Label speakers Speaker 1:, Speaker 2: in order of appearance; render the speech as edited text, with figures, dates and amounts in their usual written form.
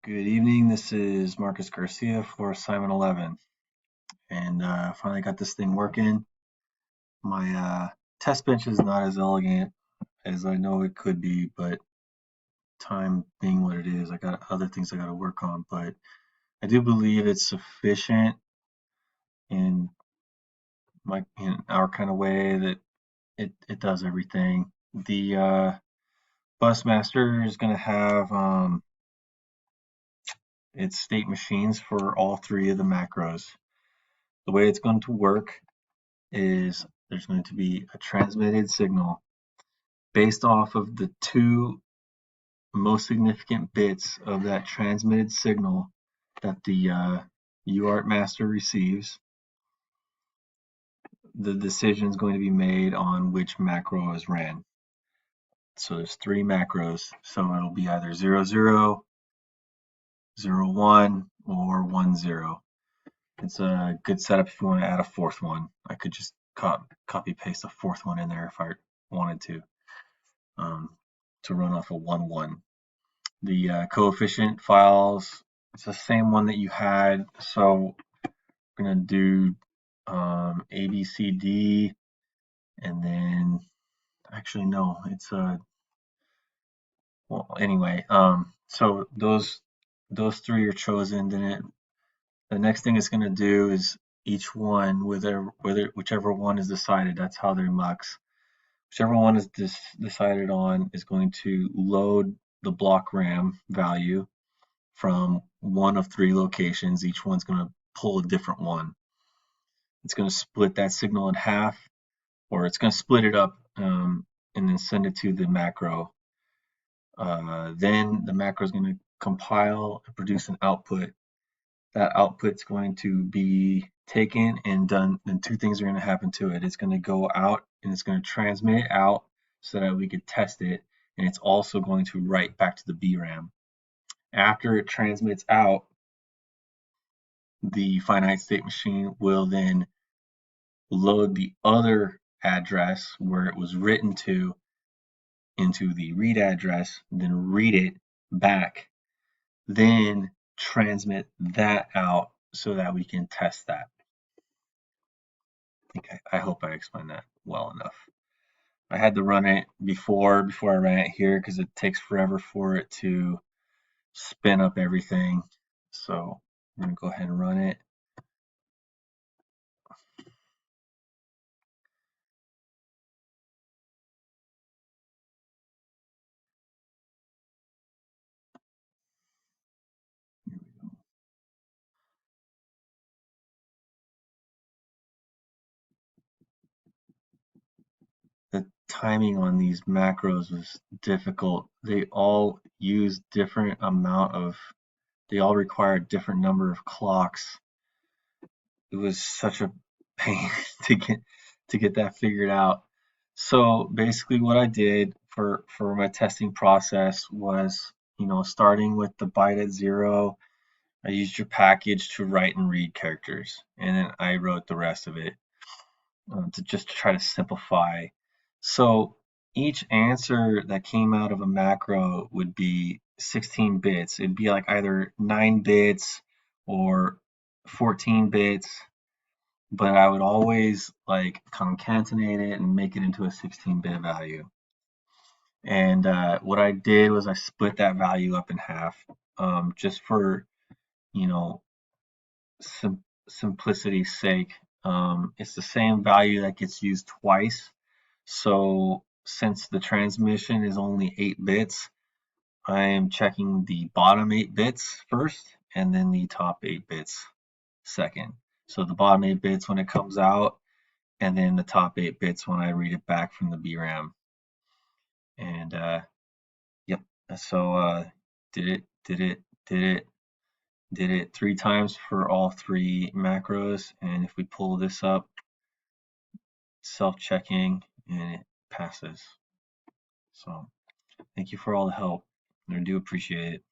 Speaker 1: Good evening. This is Marcus Garcia for assignment 11, and finally got this thing working. My test bench is not as elegant as I know it could be, but time being what it is, I got other things I got to work on. But I do believe it's sufficient in in our kind of way that it does everything. The Busmaster is going to have its state machines for all three of the macros. The way it's going to work is there's going to be a transmitted signal based off of the two most significant bits of that transmitted signal that the UART master receives. The decision is going to be made on which macro is ran. So there's three macros, so it'll be either 00, 01, or 10. It's a good setup if you want to add a fourth one. I could just copy paste a fourth one in there if I wanted to run off a 1-1. The coefficient files, it's the same one that you had. So we're going to do A, B, C, D, and then actually no, it's well anyway. So those three are chosen. Then the next thing it's going to do is each one, whichever one is decided, that's how they're mux. Whichever one is decided on is going to load the block RAM value from one of three locations. Each one's going to pull a different one. It's going to split that signal in half, or it's going to split it up and then send it to the macro. Then the macro is going to compile and produce an output. That output's going to be taken and done, and two things are going to happen to it. It's going to go out and it's going to transmit it out so that we could test it, and it's also going to write back to the VRAM. After it transmits out, the finite state machine will then load the other address where it was written to into the read address, then read it back, then transmit that out so that we can test that. Okay, I hope I explained that well enough. I had to run it before I ran it here because it takes forever for it to spin up everything. So I'm going to go ahead and run it. The timing on these macros was difficult. They all use different they all require a different number of clocks. It was such a pain to get that figured out. So basically what I did for my testing process was, starting with the byte at 0, I used your package to write and read characters, and then I wrote the rest of it to just try to simplify. So each answer that came out of a macro would be 16 bits. It'd be like either 9 bits or 14 bits, but I would always like concatenate it and make it into a 16-bit value. And what I did was I split that value up in half, just for, you know, simplicity's sake. It's the same value that gets used twice. So since the transmission is only 8 bits, I am checking the bottom 8 bits first and then the top 8 bits second. So the bottom 8 bits when it comes out, and then the top 8 bits when I read it back from the VRAM. And yep, so did it 3 times for all 3 macros, and if we pull this up, self-checking, and it passes. So thank you for all the help. I do appreciate it.